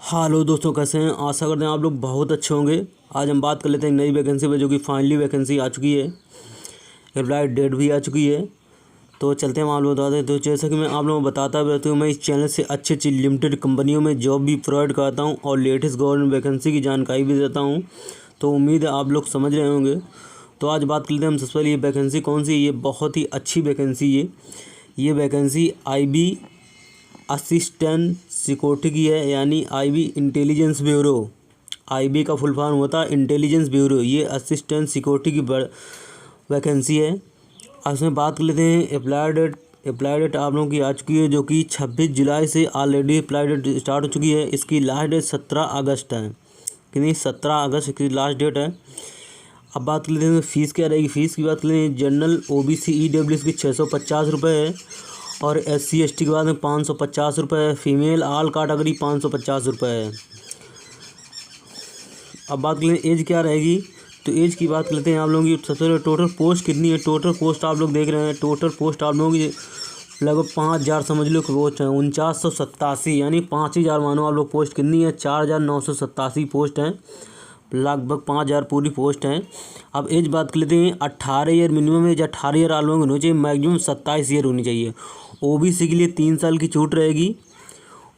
Hello दोस्तों, कैसे हैं? आशा करते हैं आप लोग बहुत अच्छे होंगे। आज हम बात कर लेते हैं नई वैकेंसी पे, जो कि फाइनली वैकेंसी आ चुकी है। एप्लाई डेट भी आ चुकी है। तो चलते हैं, हम आप लोग बताते हैं। तो जैसा कि मैं आप लोगों को बताता रहता हूँ, मैं इस चैनल से अच्छी अच्छी लिमिटेड कंपनियों में जॉब भी प्रोवाइड कराता हूँ और लेटेस्ट गवर्नमेंट वैकेंसी की जानकारी भी देता हूँ। तो उम्मीद है आप लोग समझ रहे होंगे। तो आज बात कर लेते हैं हम सबसे पहले ये वैकेंसी कौन सी है। ये बहुत ही अच्छी वैकेंसी है। ये वैकेंसी IB असिस्टेंट सिक्योरिटी की है, यानी IB इंटेलिजेंस ब्यूरो। IB का फुल फॉर्म होता है इंटेलिजेंस ब्यूरो। ये असिस्टेंट सिक्योरिटी की वैकेंसी है। अब इसमें बात कर लेते हैं अप्लाई डेट आप लोगों की आ चुकी है, जो कि 26 जुलाई से ऑलरेडी अप्लाई डेट स्टार्ट हो चुकी है। इसकी लास्ट डेट 17 अगस्त है, कि नहीं, 17 अगस्त की लास्ट डेट है। अब बात कर लेते हैं फ़ीस क्या रहेगी। फ़ीस की बात करें, जनरल OBC EWS की 650 रुपये है, और SC ST के बाद में 550 रुपये है। फीमेल ऑल कैटेगरी 550 रुपये है। अब बात करें एज क्या रहेगी, तो एज की बात कर लेते हैं आप लोगों की। सबसे पहले टोटल पोस्ट कितनी है। टोटल पोस्ट आप लोग देख रहे हैं, टोटल पोस्ट आप लोगों की लगभग 5000 समझ लो पोस्ट है। 4987, यानी 5000 मानो आप लोग पोस्ट कितनी है, 4987 पोस्ट हैं। लगभग 5000 पूरी पोस्ट हैं। अब एज बात कर लेते हैं। 18 ईयर मिनिमम एज 18 ईयर आप लोगों की होनी चाहिए। मैक्सिमम 27 ईयर होनी चाहिए। OBC के लिए 3 साल की छूट रहेगी।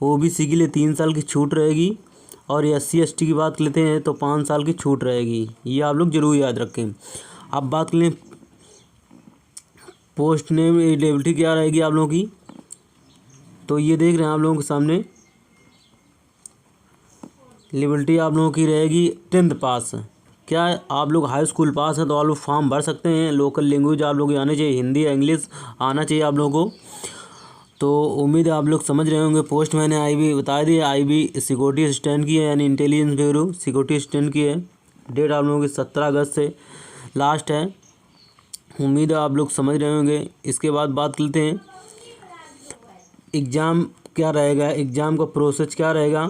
OBC के लिए 3 साल की छूट रहेगी। और SC ST की बात लेते हैं तो 5 साल की छूट रहेगी। ये आप लोग जरूर याद रखें। अब बात करें पोस्ट नेम एलिजिबिलिटी क्या रहेगी आप लोगों की, तो ये देख रहे हैं आप लोगों के सामने। एलिजिबिलिटी आप लोगों की रहेगी 10th पास। क्या आप लोग हाई स्कूल पास हैं तो आप लोग फॉर्म भर सकते हैं। लोकल लैंग्वेज आप लोग आने चाहिए, हिंदी या इंग्लिश आना चाहिए आप लोगों को। तो उम्मीद है आप लोग समझ रहे होंगे। पोस्ट मैंने IB बता दी, IB सिक्योरिटी असिस्टेंट की है, यानी इंटेलिजेंस ब्यूरो सिक्योरिटी असिस्टेंट की है। डेट आप लोगों की 17 अगस्त से लास्ट है। उम्मीद है आप लोग समझ रहे होंगे। इसके बाद बात करते हैं एग्ज़ाम क्या रहेगा, एग्ज़ाम का प्रोसेस क्या रहेगा।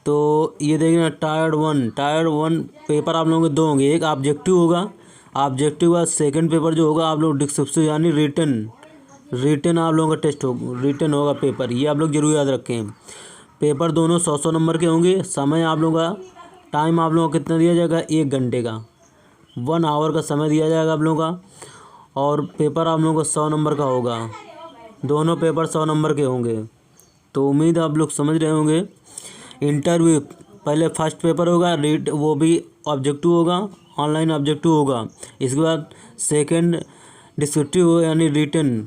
तो ये देखना, टायर वन पेपर आप लोगों के 2 होंगे। एक ऑब्जेक्टिव होगा, ऑब्जेक्टिव का सेकंड पेपर जो होगा आप लोग डिस्क्रिप्टिव यानी रिटन आप लोगों का टेस्ट होगा, रिटन होगा पेपर। ये आप लोग जरूर याद रखें। पेपर दोनों 100 नंबर के होंगे। समय आप लोगों का, टाइम आप लोगों को कितना दिया जाएगा, 1 घंटे का, 1 आवर का समय दिया जाएगा आप लोगों का। और पेपर आप लोगों का 100 नंबर का होगा। दोनों पेपर 100 नंबर के होंगे। तो उम्मीद आप लोग समझ रहे होंगे। इंटरव्यू पहले फर्स्ट पेपर होगा, वो भी ऑब्जेक्टिव होगा, ऑनलाइन ऑब्जेक्टिव होगा। इसके बाद सेकंड डिस्क्रिप्टिव यानी रिटन।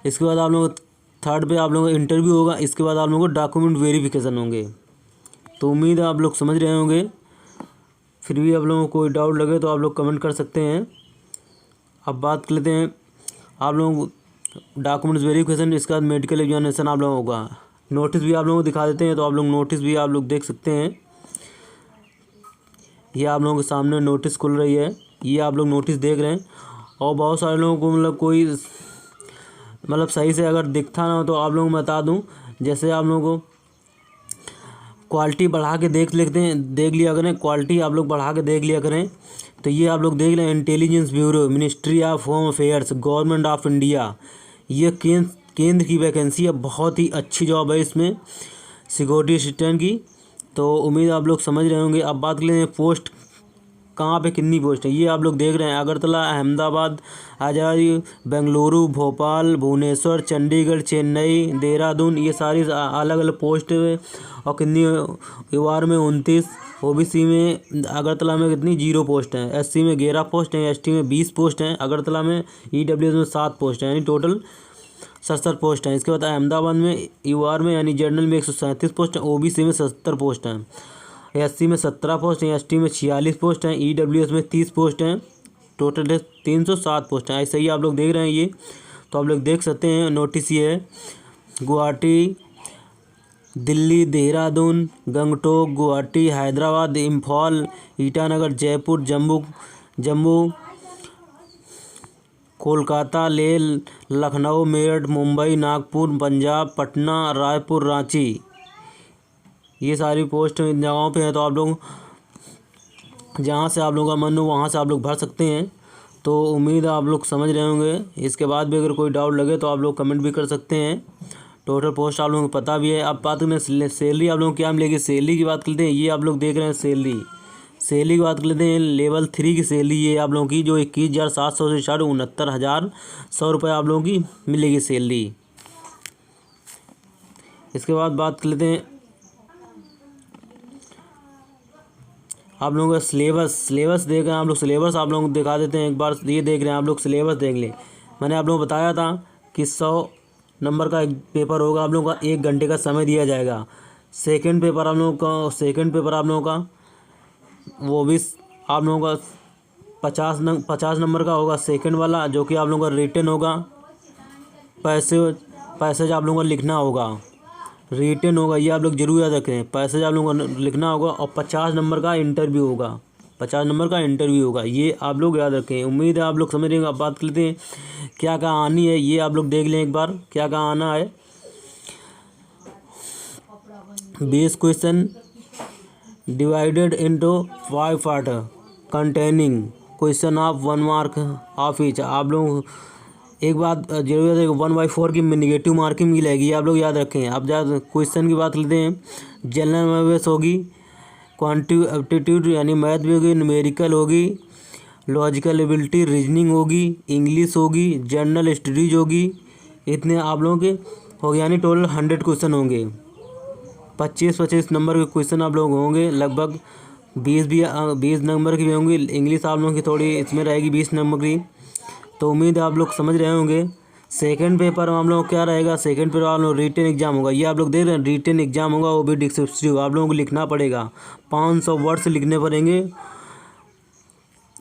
इसके बाद आप लोग थर्ड पे आप लोगों का इंटरव्यू होगा। इसके बाद आप लोगों को डॉक्यूमेंट वेरिफिकेशन होंगे। तो उम्मीद है आप लोग समझ रहे होंगे। फिर भी आप लोगों को कोई डाउट लगे तो आप लोग कमेंट कर सकते हैं। अब बात कर लेते हैं आप लोगों डॉक्यूमेंट्स वेरिफिकेशन। इसके बाद मेडिकल एग्जामिनेशन आप लोगों का। नोटिस भी आप लोगों को दिखा देते हैं, तो आप लोग नोटिस भी आप लोग देख सकते हैं। ये आप लोगों के सामने नोटिस खुल रही है, ये आप लोग नोटिस देख रहे हैं। और बहुत सारे लोगों को मतलब सही से अगर दिखता ना हो तो आप लोगों को बता दूं। जैसे आप लोगों को क्वालिटी बढ़ा के देख लिया करें, क्वालिटी आप लोग बढ़ा के देख लिया करें। तो ये आप लोग देख लें, intelligence bureau, ministry of home affairs, government of India. ये केंद्र की वैकेंसी है। बहुत ही अच्छी जॉब है इसमें, सिक्योरिटी असिस्टेंट की। तो उम्मीद आप लोग समझ रहे होंगे। अब बात कर लें पोस्ट कहाँ पे कितनी पोस्ट है। ये आप लोग देख रहे हैं, अगरतला, अहमदाबाद, आजादी, बेंगलुरु, भोपाल, भुवनेश्वर, चंडीगढ़, चेन्नई, देहरादून, ये सारी अलग अलग पोस्ट है। और कितनी UR में 29, OBC में अगरतला में कितनी 0 पोस्ट हैं। SC में 11 पोस्ट हैं, ST में 20 पोस्ट हैं, अगरतला में EWS में 7 पोस्ट हैं, यानी टोटल 67 पोस्ट हैं। इसके बाद अहमदाबाद में UR में यानी जनरल में 137 पोस्ट हैं, OBC में 70 पोस्ट हैं, SC में 17 पोस्ट हैं, ST में 46 पोस्ट हैं, EWS में 30 पोस्ट हैं। टोटल 307 पोस्ट हैं। ऐसे ही आप लोग देख रहे हैं ये, तो आप लोग देख सकते हैं। नोटिस ये है, गुवाहाटी, दिल्ली, देहरादून, गंगटोक, गुवाहाटी, हैदराबाद, इम्फाल, ईटानगर, जयपुर, जम्मू, कोलकाता, लेह, लखनऊ, मेरठ, मुंबई, नागपुर, पंजाब, पटना, रायपुर, रांची, ये सारी पोस्ट जगहों पे हैं। तो आप लोग जहाँ से आप लोगों का मन हो वहाँ से आप लोग भर सकते हैं। तो उम्मीद है आप लोग समझ रहे होंगे। इसके बाद भी अगर कोई डाउट लगे तो आप लोग कमेंट भी कर सकते हैं। टोटल पोस्ट आप लोगों को पता भी है। अब बात करें सैलरी आप लोगों को क्या मिलेगी, सैलरी की बात करते हैं। ये आप लोग देख रहे हैं सैलरी की बात कर लेते हैं। लेवल 3 की सैलरी ये आप लोगों की जो 21,700 से स्टार्ट 69,100 रुपये आप लोगों की मिलेगी सैलरी। इसके बाद बात कर लेते हैं आप लोगों का सिलेबस देख रहे हैं आप लोग। सिलेबस आप लोगों को दिखा देते हैं एक बार। ये देख रहे हैं आप लोग, सिलेबस देख लें। मैंने आप लोगों को बताया था कि 100 नंबर का एक पेपर होगा, आप लोगों का 1 घंटे का समय दिया जाएगा। सेकंड पेपर आप लोगों का वो भी आप लोगों का 50 नंबर का होगा सेकंड वाला, जो कि आप लोगों का रिटन होगा। पैसेज आप लोगों को लिखना होगा, रिटन होगा, ये आप लोग जरूर याद रखें। पैसेज आप लोगों को लिखना होगा और 50 नंबर का इंटरव्यू होगा, ये आप लोग याद रखें। उम्मीद है आप लोग समझ रहे हैं। अब बात करते हैं क्या क्या आनी है, ये आप लोग देख लें एक बार क्या क्या आना है। Base question divided into 5 part containing question of 1 mark of each. आप लोग एक बात जरूर है, 1/4 की नेगेटिव मार्किंग मिलेगी, आप लोग याद रखें। अब क्वेश्चन की बात लेते हैं। जनरल अवेयरनेस होगी, क्वांटिटिव एप्टीट्यूड यानी मैथ भी होगी, न्यूमेरिकल होगी, लॉजिकल एबिलिटी, रीजनिंग होगी, इंग्लिश होगी, जनरल स्टडीज होगी। इतने आप लोगों के हो गए, यानी टोटल 100 क्वेश्चन होंगे। 25 नंबर के क्वेश्चन आप लोग होंगे, लगभग 20 नंबर की भी होंगी। इंग्लिश आप लोगों की थोड़ी इसमें रहेगी 20 नंबर की। तो उम्मीद है आप लोग समझ रहे होंगे। सेकंड पेपर हम लोग क्या रहेगा, सेकंड पेपर आप लोग रिटन एग्जाम होगा। ये आप लोग देख रहे हैं, रिटन एग्जाम होगा, वो भी डिस्क्रिप्टिव आप लोगों को लिखना पड़ेगा। 500 वर्ड्स लिखने पड़ेंगे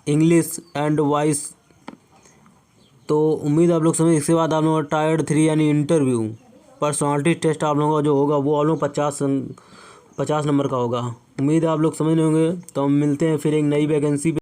इंग्लिश एंड वॉइस। तो उम्मीद आप लोग समझ। इसके बाद आप लोगों का टायर 3 यानी इंटरव्यू, पर्सनालिटी टेस्ट आप लोगों का जो होगा वो आप लोग 50 नंबर का होगा। उम्मीद है आप लोग समझ रहे होंगे। तो हम मिलते हैं फिर एक नई वैकेंसी पे।